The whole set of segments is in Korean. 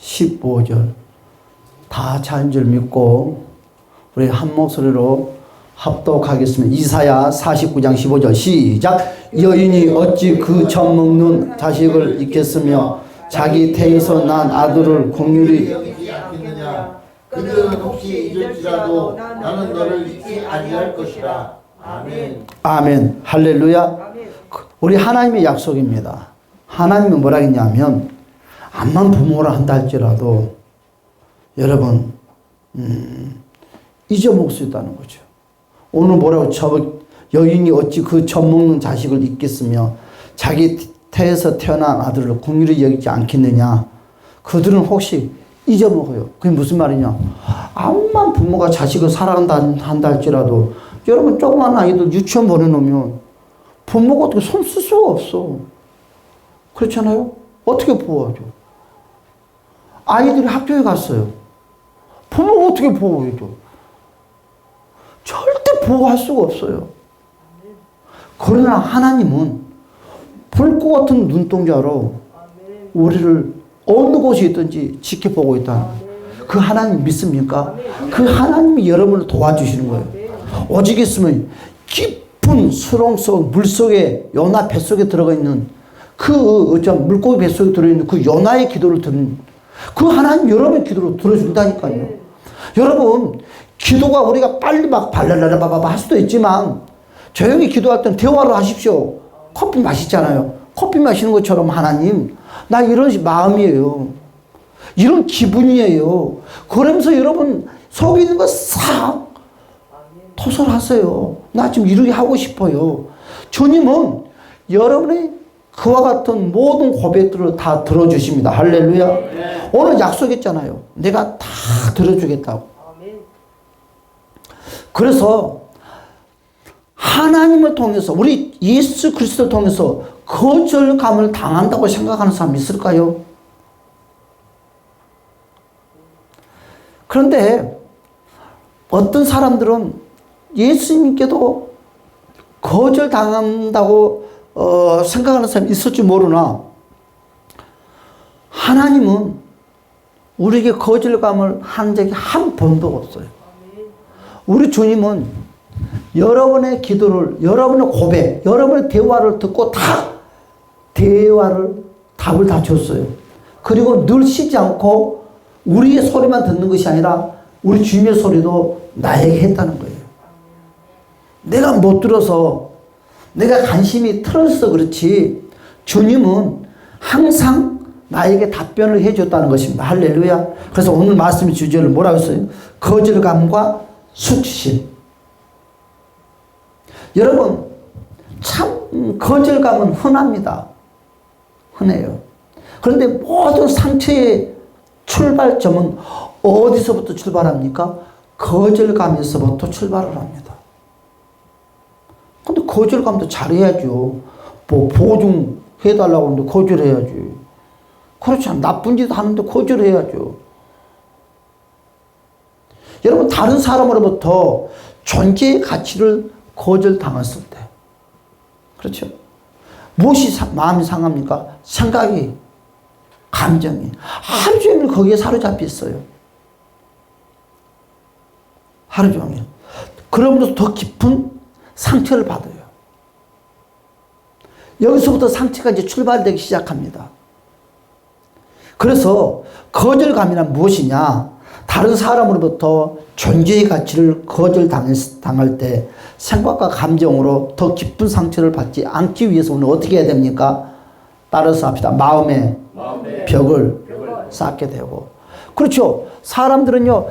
15절 다 잘 줄 믿고 우리 한 목소리로 합독하겠습니다. 이사야 49장 15절 시작. 여인이 어찌 그 젖 먹는 자식을 잊겠으며 자기 태에서 난 아들을 긍휼히 여기지 않겠느냐. 그들은 혹시 잊을지라도 나는 너를 잊지 아니할 것이라. 아멘. 아멘. 할렐루야. 우리 하나님의 약속입니다. 하나님이 뭐라 했냐면 암만 부모를 한다 할지라도 여러분 잊어먹을 수 있다는 거죠. 오늘 뭐라고 여인이 어찌 그 젖 먹는 자식을 잊겠으며 자기 태에서 태어난 아들을 긍휼히 여기지 않겠느냐. 그들은 혹시 잊어먹어요. 그게 무슨 말이냐. 암만 부모가 자식을 사랑한다 할지라도 여러분 조그만 아이들 유치원 보내놓으면 부모가 어떻게 손 쓸 수가 없어. 그렇잖아요. 어떻게 보호하죠. 아이들이 학교에 갔어요. 부모가 어떻게 보호해줘. 절대 보호할 수가 없어요. 그러나 하나님은 불꽃 같은 눈동자로 우리를 어느 곳에 있든지 지켜보고 있다. 그 하나님 믿습니까? 그 하나님이 여러분을 도와주시는 거예요. 오직 있으면 깊은 수렁 속 물속에 요나 뱃속에 들어가 있는 그 물고기 뱃속에 들어있는 그 요나의 기도를 듣는 그 하나님 여러분의 기도를 들어준다니까요. 여러분 기도가 우리가 빨리 막 발랄라라바바 할 수도 있지만 조용히 기도할 때는 대화를 하십시오. 커피 마시잖아요. 커피 마시는 것처럼 하나님 나 이런 마음이에요. 이런 기분이에요. 그러면서 여러분 속에 있는 거 싹 토설하세요. 나 지금 이렇게 하고 싶어요. 주님은 여러분의 그와 같은 모든 고백들을 다 들어주십니다. 할렐루야. 네. 오늘 약속했잖아요. 내가 다 들어주겠다고. 그래서 하나님을 통해서 우리 예수 그리스도를 통해서 거절감을 당한다고 생각하는 사람 있을까요? 그런데 어떤 사람들은 예수님께도 거절당한다고 생각하는 사람이 있을지 모르나 하나님은 우리에게 거절감을 한 적이 한 번도 없어요. 우리 주님은 여러분의 기도를, 여러분의 고백, 여러분의 대화를 듣고 다 답을 다 줬어요. 그리고 늘 쉬지 않고 우리의 소리만 듣는 것이 아니라 우리 주님의 소리도 나에게 했다는 거예요. 내가 못 들어서 내가 관심이 틀어서 그렇지 주님은 항상 나에게 답변을 해줬다는 것입니다. 할렐루야. 그래서 오늘 말씀의 주제를 뭐라고 했어요? 거절감과 수치심. 여러분 참 거절감은 흔합니다. 흔해요. 그런데 모든 상처의 출발점은 어디서부터 출발합니까? 거절감에서부터 출발을 합니다. 근데 거절감도 잘해야죠. 뭐 보증해달라고 하는데 거절해야지. 그렇지 않아. 나쁜 짓 하는데 거절해야죠. 여러분 다른 사람으로부터 존재의 가치를 거절당했을 때 그렇죠. 무엇이 마음이 상합니까? 생각이, 감정이 하루 종일 거기에 사로잡혀 있어요. 하루 종일. 그러면서 더 깊은 상처를 받아요. 여기서부터 상처가 이제 출발되기 시작합니다. 그래서 거절감이란 무엇이냐? 다른 사람으로부터 존재의 가치를 거절당할 때 생각과 감정으로 더 깊은 상처를 받지 않기 위해서 우리는 어떻게 해야 됩니까? 따라서 합시다. 마음의 벽을 쌓게 되고. 그렇죠. 사람들은요,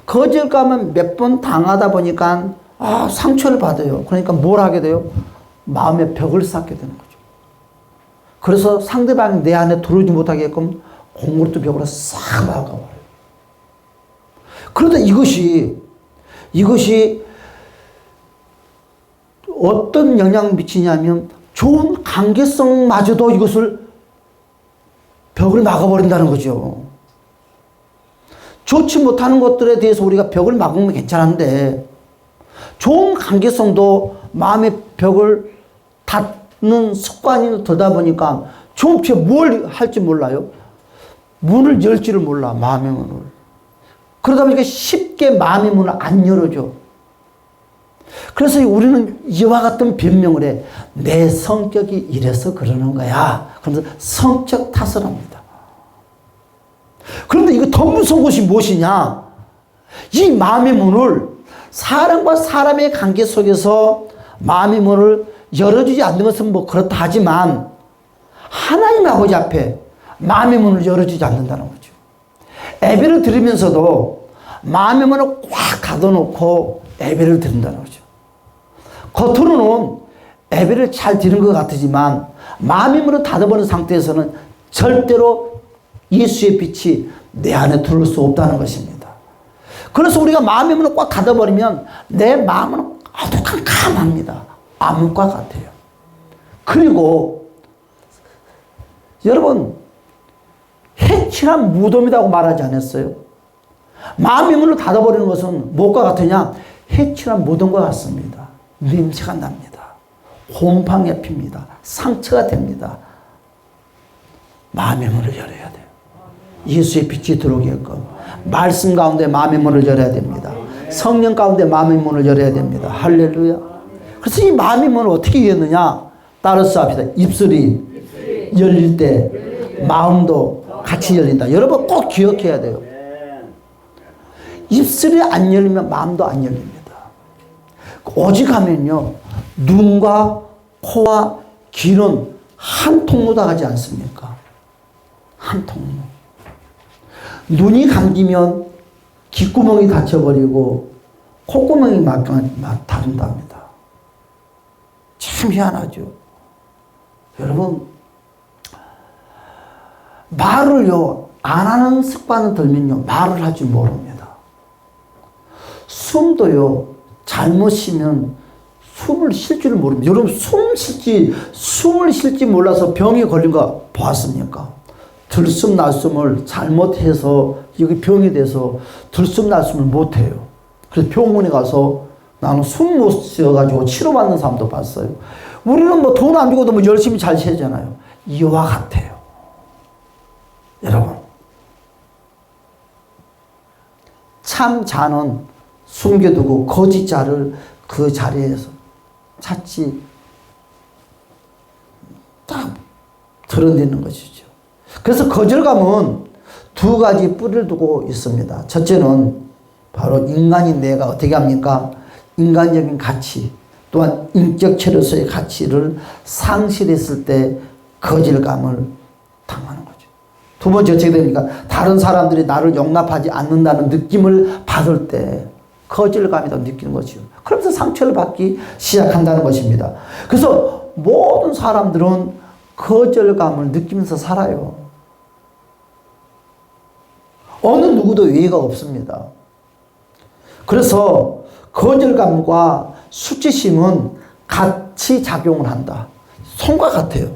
거절감은 몇 번 당하다 보니까 상처를 받아요. 그러니까 뭘 하게 돼요? 마음의 벽을 쌓게 되는 거죠. 그래서 상대방이 내 안에 들어오지 못하게끔 콘크리트 벽으로 싹 막아버려요. 그런데 이것이 어떤 영향을 미치냐면 좋은 관계성마저도 이것을 벽을 막아버린다는 거죠. 좋지 못하는 것들에 대해서 우리가 벽을 막으면 괜찮은데 좋은 관계성도 마음의 벽을 닫는 습관이 들다 보니까 좀 뭘 할지 몰라요. 문을 열 줄을 몰라, 마음의 문을. 그러다 보니까 쉽게 마음의 문을 안 열어줘. 그래서 우리는 이와 같은 변명을 해. 내 성격이 이래서 그러는 거야. 그러면서 성격 탓을 합니다. 그런데 이거 더 무서운 것이 무엇이냐? 이 마음의 문을 사람과 사람의 관계 속에서 마음의 문을 열어주지 않는 것은 뭐 그렇다 하지만 하나님 아버지 앞에 마음의 문을 열어주지 않는다는 거죠. 예배를 드리면서도 마음의 문을 꽉 가둬놓고 예배를 드린다는 거죠. 겉으로는 예배를 잘 드리는 것 같지만 마음의 문을 닫아버린 상태에서는 절대로 예수의 빛이 내 안에 들어올 수 없다는 것입니다. 그래서 우리가 마음의 문을 꽉 닫아버리면 내 마음은 아주 캄캄합니다. 암흑과 같아요. 그리고 여러분, 해칠한 무덤이라고 말하지 않았어요? 마음의 문을 닫아버리는 것은 무엇과 같으냐? 해칠한 무덤과 같습니다. 냄새가 납니다. 곰팡이가 핍니다. 상처가 됩니다. 마음의 문을 열어야 돼요. 예수의 빛이 들어오게끔 말씀 가운데 마음의 문을 열어야 됩니다. 성령 가운데 마음의 문을 열어야 됩니다. 할렐루야. 그래서 이 마음의 문을 어떻게 여느냐? 따라서 합시다. 입술이 열릴 때 마음도 같이 열린다. 여러분 꼭 기억해야 돼요. 입술이 안 열리면 마음도 안 열립니다. 오직 하면요, 눈과 코와 귀는 한 통로다 하지 않습니까? 한 통로. 눈이 감기면 귓구멍이 닫혀버리고 콧구멍이 막 닫는답니다. 참 희한하죠. 여러분, 말을요, 안 하는 습관을 들면요, 말을 할 줄 모릅니다. 숨도요, 잘못 쉬면 숨을 쉴 줄을 모릅니다. 여러분, 숨을 쉴지 몰라서 병에 걸린 거 보았습니까? 들숨 날숨을 잘못해서 여기 병이 돼서 들숨 날숨을 못해요. 그래서 병원에 가서 나는 숨 못 쉬어가지고 치료받는 사람도 봤어요. 우리는 뭐 돈 안 주고도 뭐 열심히 잘 쉬잖아요. 이와 같아요. 여러분, 참 자는 숨겨두고 거짓 자를 그 자리에서 찾지 딱 드러내는 것이죠. 그래서 거절감은 두 가지 뿌리를 두고 있습니다. 첫째는 바로 인간인 내가 어떻게 합니까? 인간적인 가치 또한 인격 체로서의 가치를 상실했을 때 거절감을 당하는 거죠. 두 번째 어떻게 됩니까? 다른 사람들이 나를 용납하지 않는다는 느낌을 받을 때 거절감이라고 느끼는 거죠. 그러면서 상처를 받기 시작한다는 것입니다. 그래서 모든 사람들은 거절감을 느끼면서 살아요. 어느 누구도 예의가 없습니다. 그래서 거절감과 수치심은 같이 작용을 한다. 손과 같아요.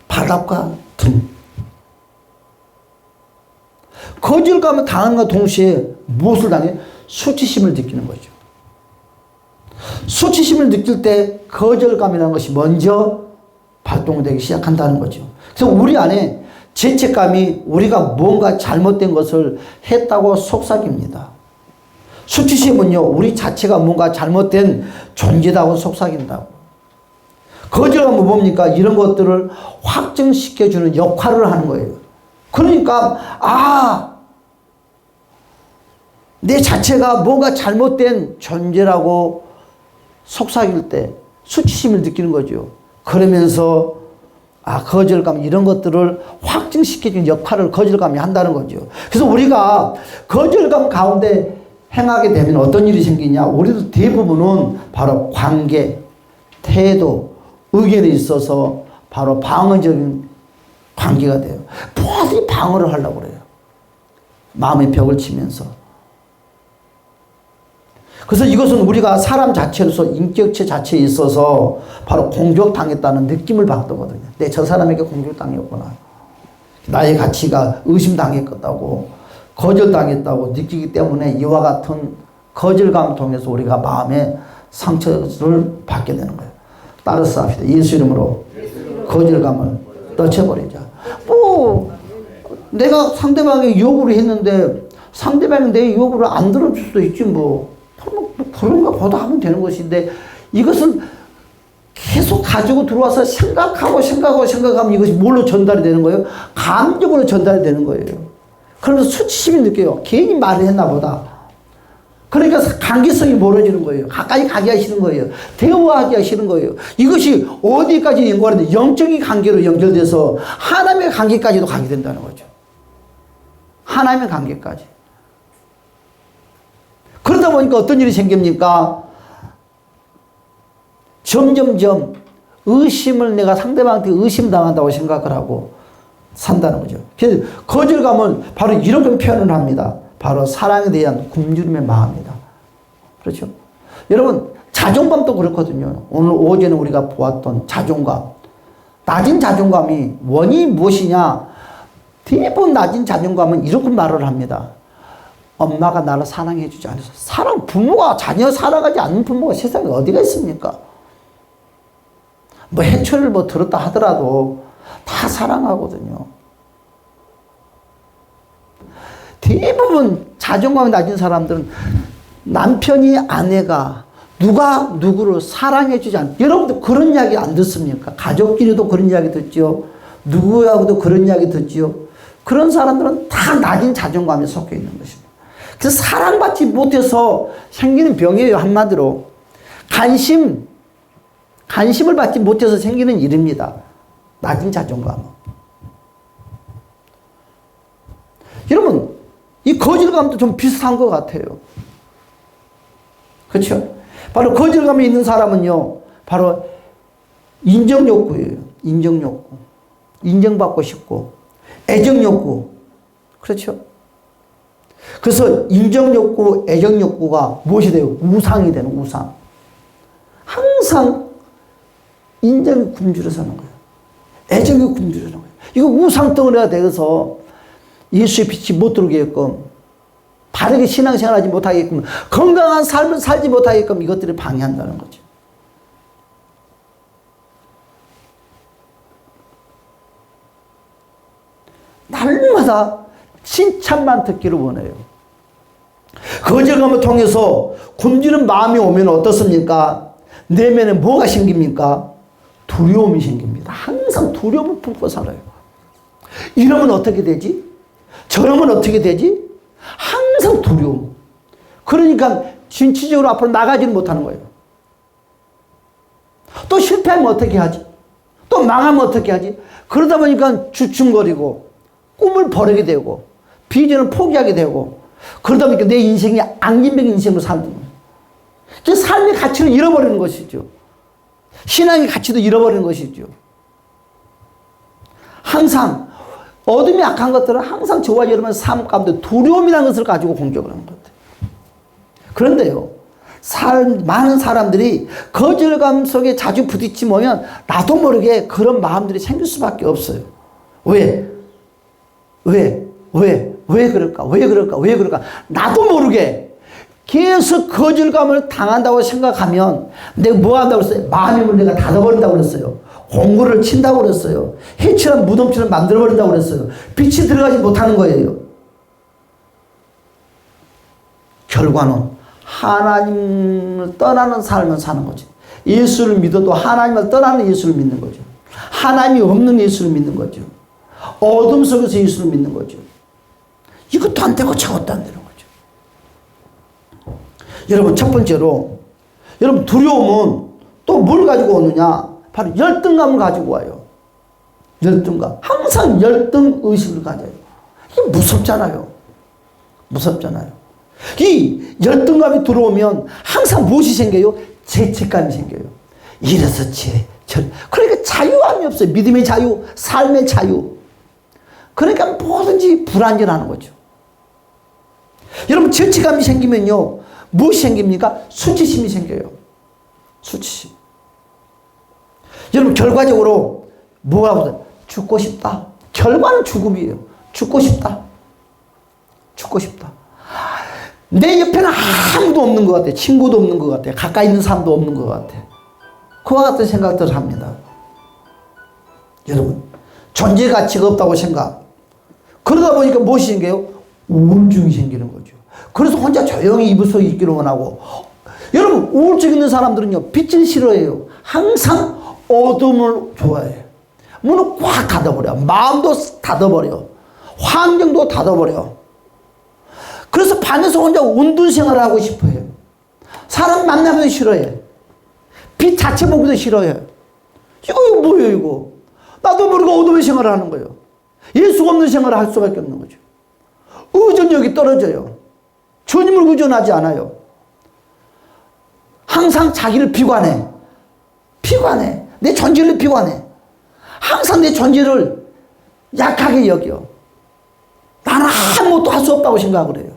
바닥과 등. 거절감을 당하는 것과 동시에 무엇을 당해? 수치심을 느끼는 거죠. 수치심을 느낄 때 거절감이라는 것이 먼저 발동되기 시작한다는 거죠. 그래서 우리 안에 죄책감이 우리가 뭔가 잘못된 것을 했다고 속삭입니다. 수치심은요, 우리 자체가 뭔가 잘못된 존재다고 속삭인다고. 거절감은 뭡니까? 이런 것들을 확증시켜주는 역할을 하는 거예요. 그러니까 내 자체가 뭔가 잘못된 존재라고 속삭일 때 수치심을 느끼는 거죠. 그러면서 거절감 이런 것들을 확증시켜주는 역할을 거절감이 한다는 거죠. 그래서 우리가 거절감 가운데 행하게 되면 어떤 일이 생기냐? 우리도 대부분은 바로 관계, 태도, 의견에 있어서 바로 방어적인 관계가 돼요. 모두 방어를 하려고 그래요. 마음의 벽을 치면서. 그래서 이것은 우리가 사람 자체로서 인격체 자체에 있어서 바로 공격당했다는 느낌을 받거든요. 저 사람에게 공격당했구나. 나의 가치가 의심당했다고, 거절당했다고 느끼기 때문에 이와 같은 거절감을 통해서 우리가 마음의 상처를 받게 되는 거예요. 따라서 합시다. 예수 이름으로 거절감을 떨쳐버리자. 내가 상대방에게 요구를 했는데 상대방이 내 요구를 안 들어줄 수도 있지 뭐. 그런가 보다 하면 되는 것인데 이것은 계속 가지고 들어와서 생각하면 이것이 뭘로 전달이 되는 거예요? 감정으로 전달이 되는 거예요. 그러면서 수치심이 느껴요. 괜히 말을 했나 보다. 그러니까 관계성이 멀어지는 거예요. 가까이 가기 하시는 거예요. 대화하기 하시는 거예요. 이것이 어디까지 연관되는데 영적인 관계로 연결돼서 하나님의 관계까지도 가게 된다는 거죠. 하나님의 관계까지. 그러다 보니까 어떤 일이 생깁니까? 점점점 의심을 내가 상대방한테 의심당한다고 생각을 하고 산다는 거죠. 그래서 거절감은 바로 이런 표현을 합니다. 바로 사랑에 대한 굶주림의 마음이다. 그렇죠? 여러분, 자존감도 그렇거든요. 오늘 오전에 우리가 보았던 자존감. 낮은 자존감이 원인이 무엇이냐? 대부분 낮은 자존감은 이렇게 말을 합니다. 엄마가 나를 사랑해주지 않아서. 부모가 자녀 사랑하지 않는 부모가 세상에 어디가 있습니까? 뭐 해초를 뭐 들었다 하더라도 다 사랑하거든요. 대부분 자존감이 낮은 사람들은 남편이 아내가 누가 누구를 사랑해주지 않는, 여러분들 그런 이야기 안 듣습니까? 가족끼리도 그런 이야기 듣죠. 누구하고도 그런 이야기 듣죠. 그런 사람들은 다 낮은 자존감에 속해 있는 것입니다. 그래서 사랑받지 못해서 생기는 병이에요. 한마디로 관심을 받지 못해서 생기는 일입니다. 낮은 자존감은. 여러분, 이 거절감도 좀 비슷한 것 같아요. 그렇죠? 바로 거절감이 있는 사람은요, 바로 인정욕구예요. 인정욕구. 인정받고 싶고, 애정욕구. 그렇죠? 그래서 인정욕구, 애정욕구가 무엇이 돼요? 우상이 되는 우상. 항상 인정이 굶주려 사는 거예요. 애정이 굶주려 사는 거예요. 이거 우상 덩어리가 되어서 예수의 빛이 못 들어오게끔, 바르게 신앙생활하지 못하게끔, 건강한 삶을 살지 못하게끔 이것들을 방해한다는 거죠. 날마다 칭찬만 듣기를 원해요. 거절감을 통해서 굶주는 마음이 오면 어떻습니까? 내면에 뭐가 생깁니까? 두려움이 생깁니다. 항상 두려움을 품고 살아요. 이러면 어떻게 되지? 저러면 어떻게 되지? 항상 두려움. 그러니까 진취적으로 앞으로 나가지는 못하는 거예요. 또 실패하면 어떻게 하지? 또 망하면 어떻게 하지? 그러다 보니까 주춤거리고 꿈을 버리게 되고 비전을 포기하게 되고, 그러다 보니까 내 인생이 앙금병 인생으로 사는 거예요. 그 삶의 가치를 잃어버리는 것이죠. 신앙의 가치도 잃어버리는 것이죠. 항상 어둠이 악한 것들은 항상 저와 여러분의 삶 가운데 두려움이라는 것을 가지고 공격을 하는 것 같아요. 그런데요, 많은 사람들이 거절감 속에 자주 부딪히면 나도 모르게 그런 마음들이 생길 수밖에 없어요. 왜 그럴까? 나도 모르게 계속 거절감을 당한다고 생각하면 내가 뭐 한다고 그랬어요? 마음의 문을 내가 닫아버린다고 그랬어요. 공구를 친다고 그랬어요. 해처럼 무덤처럼 만들어버린다고 그랬어요. 빛이 들어가지 못하는 거예요. 결과는 하나님을 떠나는 삶을 사는 거죠. 예수를 믿어도 하나님을 떠나는 예수를 믿는 거죠. 하나님이 없는 예수를 믿는 거죠. 어둠 속에서 예수를 믿는 거죠. 이것도 안 되고 저것도 안 되는 거죠. 여러분, 첫 번째로, 여러분, 두려움은 또 뭘 가지고 오느냐? 바로 열등감을 가지고 와요. 열등감. 항상 열등 의식을 가져요. 이게 무섭잖아요. 이 열등감이 들어오면 항상 무엇이 생겨요? 죄책감이 생겨요. 이래서 그러니까 자유함이 없어요. 믿음의 자유, 삶의 자유. 그러니까 뭐든지 불안전하는 거죠. 여러분, 죄책감이 생기면요, 무엇이 생깁니까? 수치심이 생겨요. 수치심. 여러분, 결과적으로 뭐가 죽고 싶다. 결과는 죽음이에요. 죽고 싶다. 내 옆에는 아무도 없는 것 같아. 친구도 없는 것 같아. 가까이 있는 사람도 없는 것 같아. 그와 같은 생각들을 합니다. 여러분, 존재 가치가 없다고 생각. 그러다 보니까 무엇이 생겨요? 우울증이 생기는 거죠. 그래서 혼자 조용히 이불 속에 있기를 원하고. 여러분, 우울증 있는 사람들은요, 빛을 싫어해요. 항상 어둠을 좋아해요. 문을 꽉 닫아버려. 마음도 닫아버려. 환경도 닫아버려. 그래서 밤에서 혼자 운둔 생활을 하고 싶어요. 사람 만나기도 싫어해. 빛 자체 보기도 싫어해. 이거 뭐예요, 이거? 나도 모르고 어둠의 생활을 하는 거예요. 예수가 없는 생활을 할 수밖에 없는 거죠. 의존력이 떨어져요. 주님을 의존하지 않아요. 항상 자기를 비관해. 비관해. 내 존재를 비관해. 항상 내 존재를 약하게 여겨. 나는 아무것도 할 수 없다고 생각을 해요.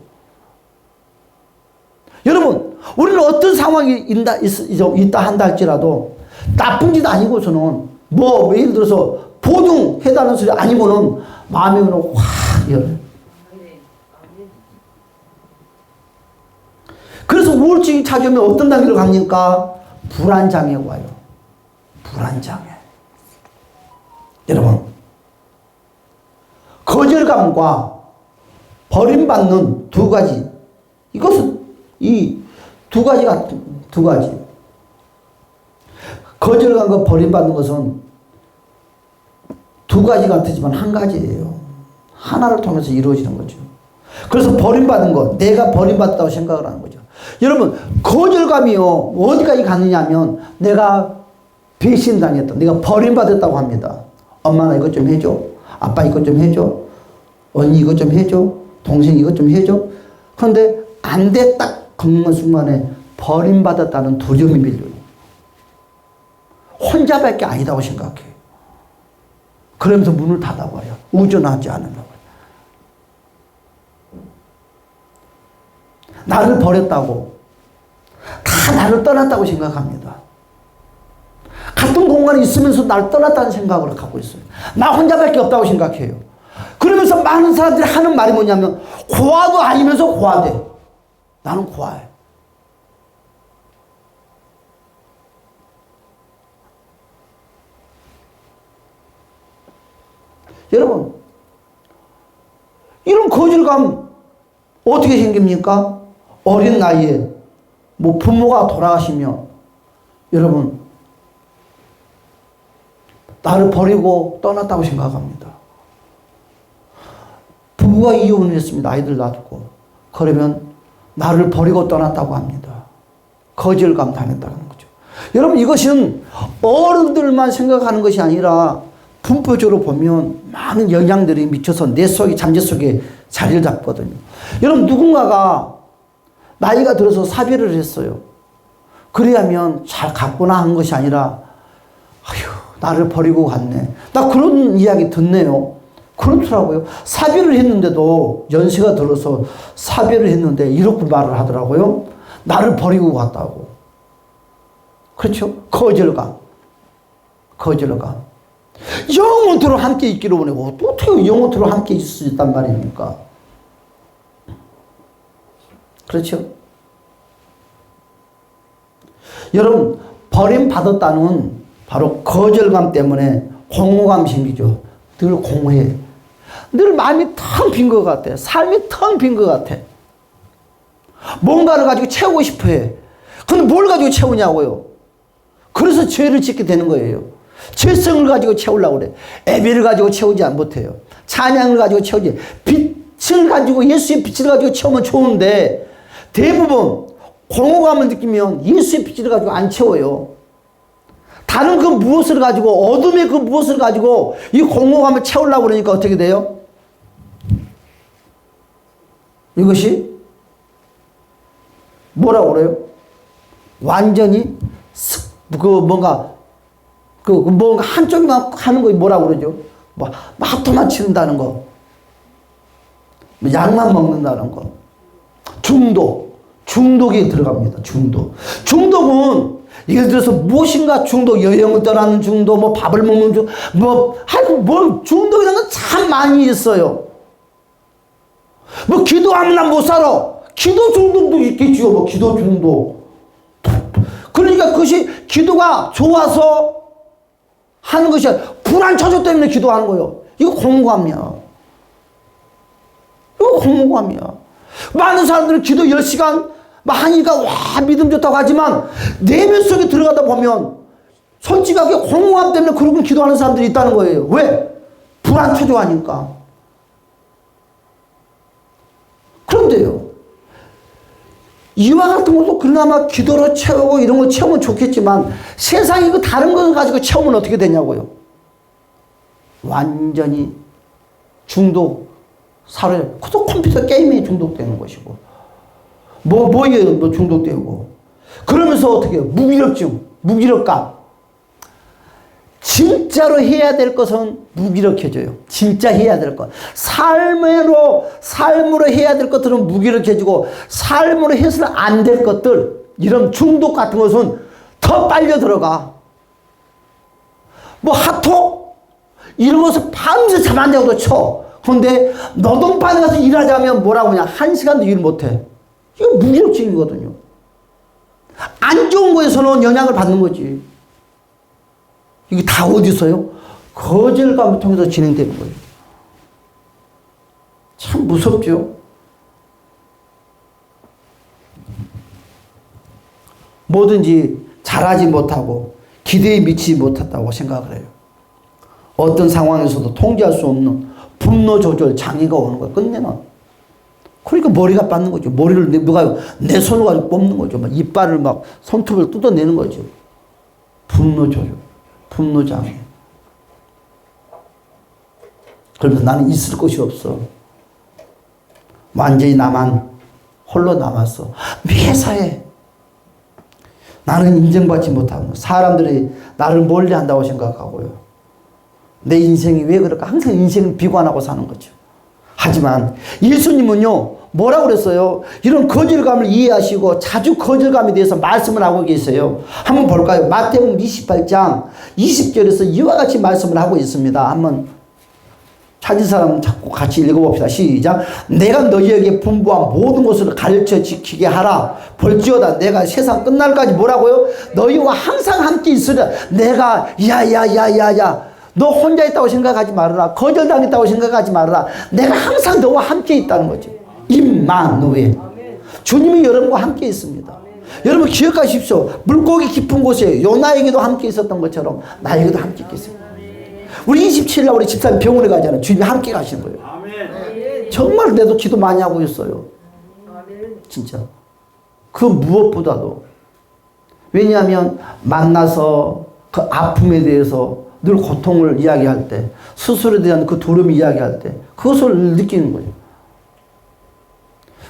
여러분, 우리는 어떤 상황이 있다 한다 할지라도 나쁜 짓 아니고서는 뭐 예를 들어서 보증해달라는 소리 아니고는 마음의 문을 확 열어요. 그래서 우울증이 찾아오면 어떤 단계로 갑니까? 불안장애가 와요. 불안장애. 여러분, 거절감과 버림받는 두 가지. 이것은 이 두 가지가 두 가지. 거절감과 버림받는 것은 두 가지 같지만 한 가지예요. 하나를 통해서 이루어지는 거죠. 그래서 버림받은 것, 내가 버림받았다고 생각을 하는 거죠. 여러분, 거절감이요, 어디까지 가느냐 하면 내가 배신당했다, 내가 버림받았다고 합니다. 엄마 나 이것 좀 해줘. 아빠 이것 좀 해줘. 언니 이것 좀 해줘. 동생 이것 좀 해줘. 그런데 안 돼 딱 걷는 순간에 버림받았다는 두려움이 밀려요. 혼자밖에 아니다고 생각해요. 그러면서 문을 닫아버려요. 의존하지 않으려고. 나를 버렸다고, 다 나를 떠났다고 생각합니다. 같은 공간에 있으면서 나를 떠났다는 생각을 갖고 있어요. 나 혼자밖에 없다고 생각해요. 그러면서 많은 사람들이 하는 말이 뭐냐면 고아도 아니면서 고아돼. 나는 고아해. 여러분, 이런 거절감 어떻게 생깁니까? 어린 나이에 뭐 부모가 돌아가시면 여러분 나를 버리고 떠났다고 생각합니다. 부부가 이혼을 했습니다. 아이들 놔두고. 그러면 나를 버리고 떠났다고 합니다. 거절감 당했다는 거죠. 여러분, 이것은 어른들만 생각하는 것이 아니라 분포적으로 보면 많은 영향들이 미쳐서 내 속에, 잠재 속에 자리를 잡거든요. 여러분, 누군가가 나이가 들어서 사별을 했어요. 그래야면 잘 갔구나 한 것이 아니라 아휴, 나를 버리고 갔네. 나 그런 이야기 듣네요. 그렇더라고요. 사별을 했는데도 연세가 들어서 사별을 했는데 이렇게 말을 하더라고요. 나를 버리고 갔다고. 그렇죠? 거절감. 거절감. 영원토록 함께 있기를 원하고 어떻게 영원토록 함께 있을 수 있단 말입니까? 그렇죠? 여러분, 버림받았다는 바로 거절감 때문에 공허감이 생기죠. 늘 공허해. 늘 마음이 텅 빈 것 같아. 삶이 텅 빈 것 같아. 뭔가를 가지고 채우고 싶어 해. 근데 뭘 가지고 채우냐고요. 그래서 죄를 짓게 되는 거예요. 죄성을 가지고 채우려고 그래. 예배를 가지고 채우지 못해요. 찬양을 가지고 채우지. 빛을 가지고, 예수의 빛을 가지고 채우면 좋은데 대부분 공허감을 느끼면 예수의 빛을 가지고 안 채워요. 다른 그 무엇을 가지고, 어둠의 그 무엇을 가지고 이 공허감을 채우려고 그러니까 어떻게 돼요? 이것이 뭐라고 그래요? 완전히 뭔가 한쪽만 하는 거 뭐라고 그러죠? 뭐 마토만 치른다는 거, 뭐 약만 먹는다는 거, 중독이 들어갑니다. 중독은 예를 들어서 무엇인가 중독, 여행을 떠나는 중독, 뭐 밥을 먹는 중독, 뭐 중독이라는 건 참 많이 있어요. 뭐 기도하면 난 못 살아. 기도 중독도 있겠지요. 뭐 기도 중독. 그러니까 그것이 기도가 좋아서 하는 것이 아니라 불안 처져 때문에 기도하는 거예요. 이거 공감이야. 이거 공허감이야. 많은 사람들은 기도 10시간 하니까 와 믿음 좋다고 하지만 내면 속에 들어가다 보면 솔직하게 공허감 때문에 그러고 기도하는 사람들이 있다는 거예요. 왜? 불안초조하니까. 그런데요, 이와 같은 것도 그나마 기도로 채우고 이런 걸 채우면 좋겠지만 세상에 그 다른 걸 가지고 채우면 어떻게 되냐고요. 완전히 중독 사회, 그것도 컴퓨터 게임에 중독되는 것이고 뭐에 너 중독되고 그러면서 어떻게 해요? 무기력증, 무기력감. 진짜로 해야 될 것은 무기력해져요. 진짜 해야 될 것. 삶으로 해야 될 것들은 무기력해지고 삶으로 해서는 안 될 것들, 이런 중독 같은 것은 더 빨려 들어가. 뭐 핫톡? 이런 것을 밤새 잠 안 자고도 쳐. 그런데 노동반에 가서 일하자면 뭐라고 하냐? 1시간도 일 못해. 이거 무기력증이거든요. 안 좋은 거에서는 영향을 받는 거지. 이게 다 어디서요? 거절감을 통해서 진행되는 거예요. 참 무섭죠? 뭐든지 잘하지 못하고 기대에 미치지 못했다고 생각을 해요. 어떤 상황에서도 통제할 수 없는 분노 조절 장애가 오는 거야, 끝내는. 그러니까 머리가 빠는 거죠. 머리를 누가 내 손으로 가지고 뽑는 거죠. 막 이빨을 막 손톱을 뜯어내는 거죠. 분노 조절, 분노 장애. 그러면서 나는 있을 곳이 없어. 완전히 나만 홀로 남았어. 매사에 나는 인정받지 못하고 사람들이 나를 멀리한다고 생각하고요. 내 인생이 왜 그럴까? 항상 인생을 비관하고 사는 거죠. 하지만 예수님은요, 뭐라고 그랬어요? 이런 거절감을 이해하시고 자주 거절감에 대해서 말씀을 하고 계세요. 한번 볼까요? 마태복음 28장 20절에서 이와 같이 말씀을 하고 있습니다. 한번 찾은 사람 자꾸 같이 읽어봅시다. 시작. 내가 너희에게 분부한 모든 것을 가르쳐 지키게 하라. 볼지어다 내가 세상 끝날까지 뭐라고요? 너희와 항상 함께 있으라. 내가 야야야야야 너 혼자 있다고 생각하지 말아라. 거절당했다고 생각하지 말아라. 내가 항상 너와 함께 있다는 거죠. 임마누엘. 주님이 여러분과 함께 있습니다. 여러분 기억하십시오. 물고기 깊은 곳에 요나에게도 함께 있었던 것처럼 나에게도 함께 있겠습니다. 우리 27일 날 우리 집사님 병원에 가잖아요. 주님이 함께 가시는 거예요. 정말 내도 기도 많이 하고 있어요. 진짜. 그 무엇보다도. 왜냐하면 만나서 그 아픔에 대해서 늘 고통을 이야기할 때, 수술에 대한 그 두려움을 이야기할 때 그것을 느끼는 거예요.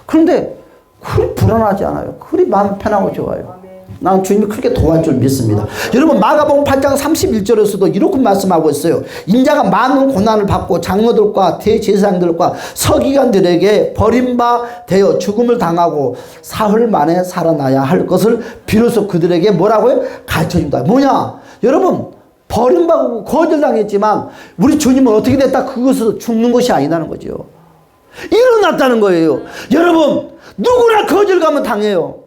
그런데 그리 불안하지 않아요. 그리 마음 편하고 좋아요. 나는 주님이 크게 도와줄 줄 믿습니다. 여러분 마가복음 8장 31절에서도 이렇게 말씀하고 있어요. 인자가 많은 고난을 받고 장로들과 대제사장들과 서기관들에게 버림받아 죽음을 당하고 사흘 만에 살아나야 할 것을 비로소 그들에게 뭐라고요? 가르쳐준다. 뭐냐? 여러분 버림받고 거절당했지만 우리 주님은 어떻게 됐다? 그것으로 죽는 것이 아니라는 거죠. 일어났다는 거예요. 여러분 누구나 거절감은 당해요.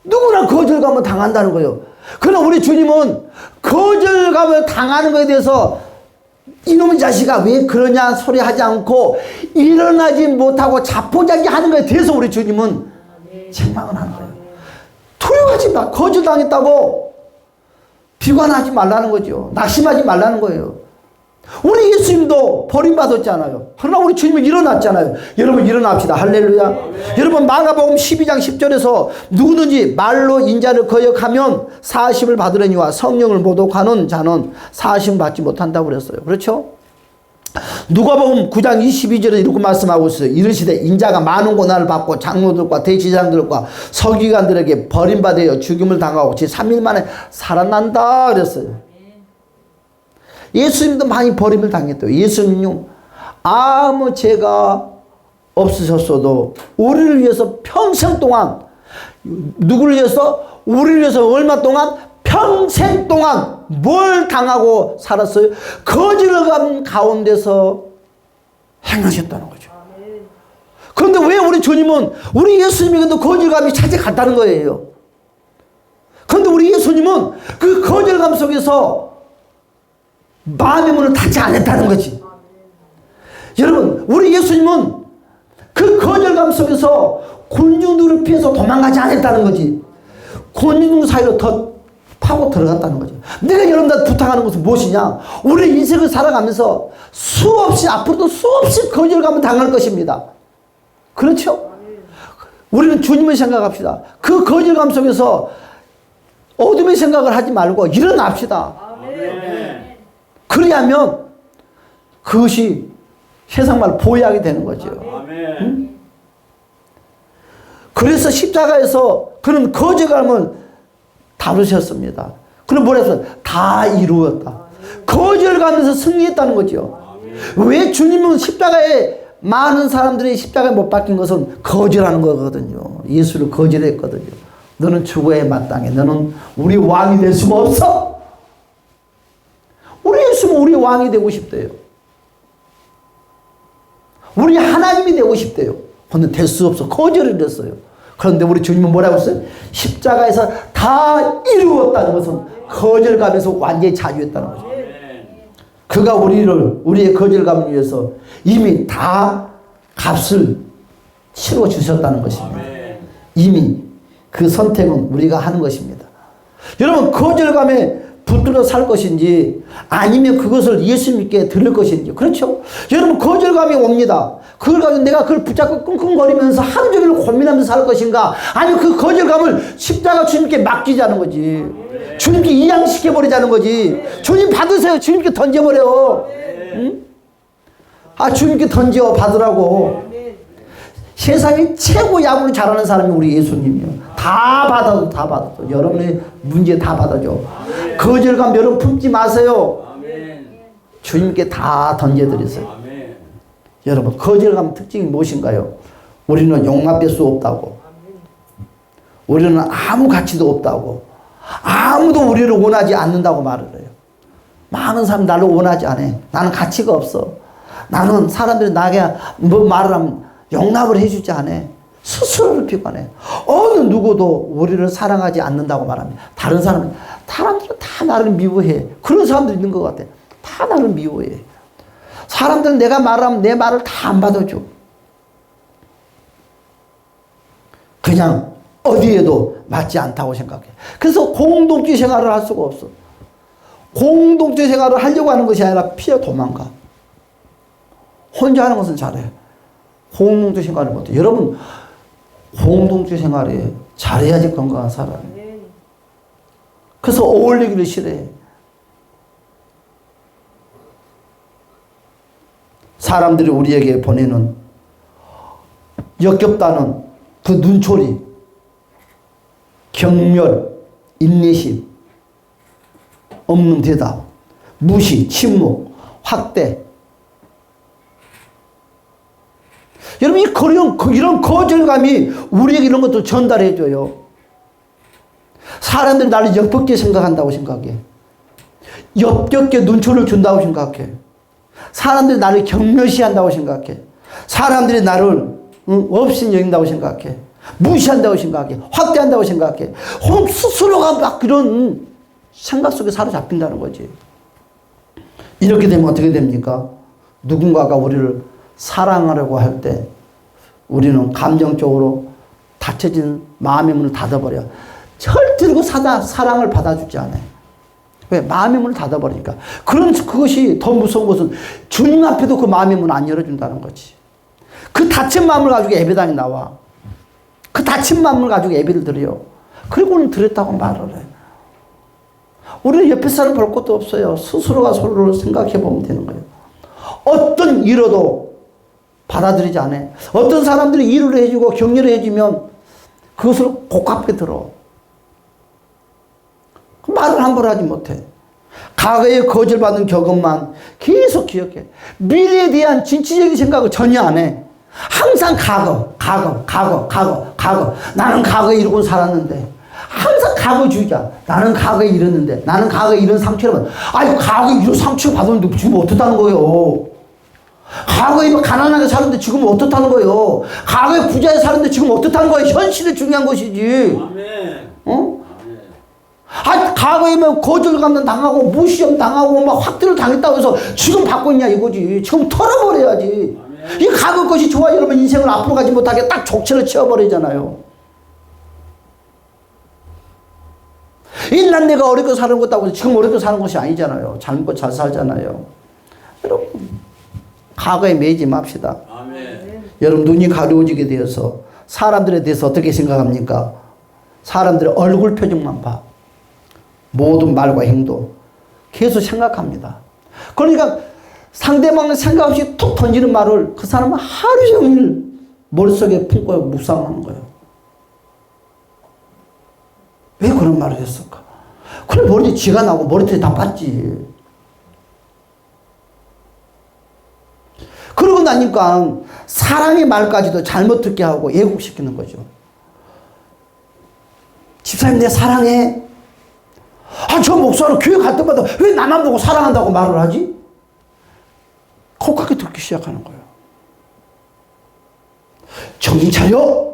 누구나 거절감을 당한다는 거예요. 그러나 우리 주님은 거절감을 당하는 것에 대해서 이놈의 자식아 왜 그러냐 소리 하지 않고 일어나지 못하고 자포자기 하는 것에 대해서 우리 주님은 책망을 하는 거예요. 두려워하지 마. 거절당했다고 비관하지 말라는 거죠. 낙심하지 말라는 거예요. 우리 예수님도 버림받았잖아요. 그러나 우리 주님은 일어났잖아요. 여러분 일어납시다. 할렐루야. 여러분 마가복음 12장 10절에서 누구든지 말로 인자를 거역하면 사하심을 받으려니와 성령을 모독하는 자는 사하심을 받지 못한다고 그랬어요. 그렇죠? 누가복음 9장 22절에 이렇게 말씀하고 있어요. 이르시되 인자가 많은 고난을 받고 장로들과 대제사장들과 서기관들에게 버림받아 죽임을 당하고 제3일 만에 살아난다 그랬어요. 예수님도 많이 버림을 당했대요. 예수님요 아무 죄가 없으셨어도 우리를 위해서 평생 동안 누구를 위해서? 우리를 위해서 얼마 동안? 평생 동안 뭘 당하고 살았어요? 거절감 가운데서 행하셨다는 거죠. 그런데 왜 우리 주님은 우리 예수님에게도 거절감이 찾아갔다는 거예요. 그런데 우리 예수님은 그 거절감 속에서 마음의 문을 닫지 않았다는 거지. 여러분, 우리 예수님은 그 거절감 속에서 군중들을 피해서 도망가지 않았다는 거지. 군중 사이로 더 파고 들어갔다는 거죠. 내가 여러분들 부탁하는 것은 무엇이냐? 우리 인생을 살아가면서 수없이, 앞으로도 수없이 거절감을 당할 것입니다. 그렇죠? 우리는 주님을 생각합시다. 그 거절감 속에서 어둠의 생각을 하지 말고 일어납시다. 그리하면 그것이 세상 말 보약이 되는 거죠. 응? 그래서 십자가에서 그런 거절감을 다루셨습니다. 그럼 뭐라 했어요? 다 이루었다. 거절감에서 승리했다는 거죠. 왜 주님은 십자가에 많은 사람들이 십자가에 못 박힌 것은 거절하는 거거든요. 예수를 거절했거든요. 너는 죽어야 마땅해. 너는 우리 왕이 될 수가 없어. 우리 예수는 우리 왕이 되고 싶대요. 우리 하나님이 되고 싶대요. 근데 될 수 없어. 거절을 했어요. 그런데 우리 주님은 뭐라고 했어요? 십자가에서 다 이루었다는 것은 거절감에서 완전히 자유했다는 거죠. 그가 우리의 거절감을 위해서 이미 다 값을 치러 주셨다는 것입니다. 이미 그 선택은 우리가 하는 것입니다. 여러분, 거절감에 붙들어 살 것인지 아니면 그것을 예수님께 드릴 것인지. 그렇죠? 여러분, 거절감이 옵니다. 그걸 가지고 내가 그걸 붙잡고 끙끙거리면서 하루 종일 고민하면서 살 것인가, 아니면 그 거절감을 십자가 주님께 맡기자는 거지. 주님께 이양시켜버리자는 거지. 주님 받으세요. 주님께 던져버려. 응? 아, 주님께 던져 받으라고. 세상에 최고 야구를 잘하는 사람이 우리 예수님이요. 다 받아도 다 받아도 여러분의 문제 다 받아줘. 거절감 여러분 품지 마세요. 주님께 다 던져드리세요. 여러분, 거절감 특징이 무엇인가요? 우리는 용납될 수 없다고. 우리는 아무 가치도 없다고. 아무도 우리를 원하지 않는다고 말을 해요. 많은 사람이 나를 원하지 않아. 나는 가치가 없어. 나는 사람들이 나에게 뭐 말을 하면 용납을 해주지 않아. 스스로를 비관해. 어느 누구도 우리를 사랑하지 않는다고 말합니다. 사람들은 다 나를 미워해. 그런 사람들이 있는 것 같아. 다 나를 미워해. 사람들은 내가 말하면 내 말을 다 안 받아줘. 그냥 어디에도 맞지 않다고 생각해. 그래서 공동체 생활을 할 수가 없어. 공동체 생활을 하려고 하는 것이 아니라 피해 도망가. 혼자 하는 것은 잘해. 공동체 생활을 못해. 여러분, 공동체 생활에 잘해야지 건강한 사람이에요. 그래서 어울리기를 싫어해. 사람들이 우리에게 보내는 역겹다는 그 눈초리, 경멸, 인내심, 없는 대답, 무시, 침묵, 확대. 여러분, 이런 거절감이 우리에게 이런 것도 전달해줘요. 사람들이 나를 역겹게 생각한다고 생각해. 역겹게 눈초리를 준다고 생각해. 사람들이 나를 경멸시한다고 생각해. 사람들이 나를 없인 여긴다고 생각해. 무시한다고 생각해. 확대한다고 생각해. 스스로가 막 이런 생각 속에 사로잡힌다는 거지. 이렇게 되면 어떻게 됩니까? 누군가가 우리를 사랑하려고 할 때 우리는 감정적으로 닫혀진 마음의 문을 닫아버려. 절대로 그 사랑을 받아주지 않아요. 왜? 마음의 문을 닫아버리니까. 그것이 더 무서운 것은 주님 앞에도 그 마음의 문을 안 열어준다는 거지. 그 닫힌 마음을 가지고 예배당에 나와. 그 닫힌 마음을 가지고 예배를 드려요. 그리고는 드렸다고 말을 해. 우리는 옆에 사람 볼 것도 없어요. 스스로가 서로를 생각해 보면 되는 거예요. 어떤 위로도 받아들이지 않아. 어떤 사람들이 위로를 해주고 격려를 해주면 그것을 고깝게 들어. 말을 함부로 하지 못해. 과거에 거절받은 경험만 계속 기억해. 미래에 대한 진취적인 생각을 전혀 안 해. 항상 과거. 나는 과거에 이러고 살았는데. 항상 과거주의자. 나는 과거에 이랬는데. 나는 과거에 이런 상처를 받았는데. 아니, 과거에 이런 상처를 받았는데 지금 어떻다는 거예요? 과거에 가난하게 살았는데 지금 어떻다는 거예요? 과거에 부자에 살았는데 지금 어떻다는 거예요? 현실이 중요한 것이지. 아멘. 어? 과거에는 거절감도 당하고 무시험 당하고 막 확대를 당했다고 해서 지금 받고 있냐 이거지. 지금 털어버려야지. 이 과거 것이 좋아 여러분 인생을 앞으로 가지 못하게 딱 족쇄를 치워버리잖아요. 일난 내가 어렵게 사는 것도 하고 지금 어렵게 사는 것이 아니잖아요. 잘못 잘 살잖아요. 여러분 과거에 매이지 맙시다. 아멘. 여러분 눈이 가려워지게 되어서 사람들에 대해서 어떻게 생각합니까? 사람들의 얼굴 표정만 봐. 모든 말과 행동 계속 생각합니다. 그러니까 상대방의 생각 없이 툭 던지는 말을 그 사람은 하루 종일 머릿속에 품고 묵상하는 거예요. 왜 그런 말을 했을까? 그래 머리에 쥐가 나고 머리털이 다 빠지. 그러고 나니까 사랑의 말까지도 잘못 듣게 하고 왜곡시키는 거죠. 집사님 내 사랑해. 저 목사는 교회 갈 때마다 왜 나만 보고 사랑한다고 말을 하지? 그렇게 듣기 시작하는 거예요. 정신 차려.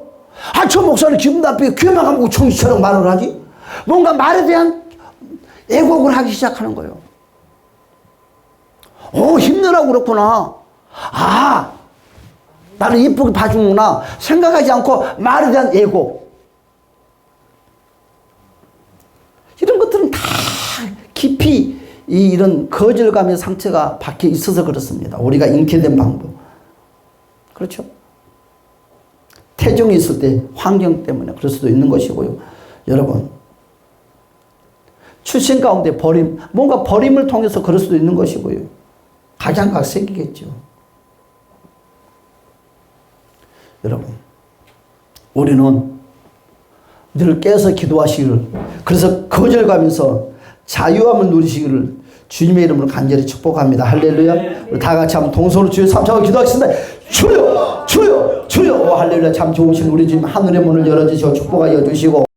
저 목사는 기분 나쁘게 교회만 가면 정신 차려 말을 하지? 뭔가 말에 대한 애곡을 하기 시작하는 거예요. 힘내라고 그렇구나. 나를 이쁘게 봐주는구나. 생각하지 않고 말에 대한 애곡. 이런 것들은 다 깊이 이런 거절감의 상처가 박혀 있어서 그렇습니다. 우리가 잉태된 방법. 그렇죠? 태중이 있을 때 환경 때문에 그럴 수도 있는 것이고요. 여러분 출신 가운데 버림, 뭔가 버림을 통해서 그럴 수도 있는 것이고요. 각양각색이겠죠. 여러분 우리는 늘 깨서 기도하시기를, 그래서 거절감에서 자유함을 누리시기를 주님의 이름으로 간절히 축복합니다. 할렐루야. 우리 다 같이 한번 동서로 주여 삼창하고 기도하겠습니다. 주여 주여 주여. 할렐루야. 참 좋으신 우리 주님 하늘의 문을 열어주시고 축복하여 주시고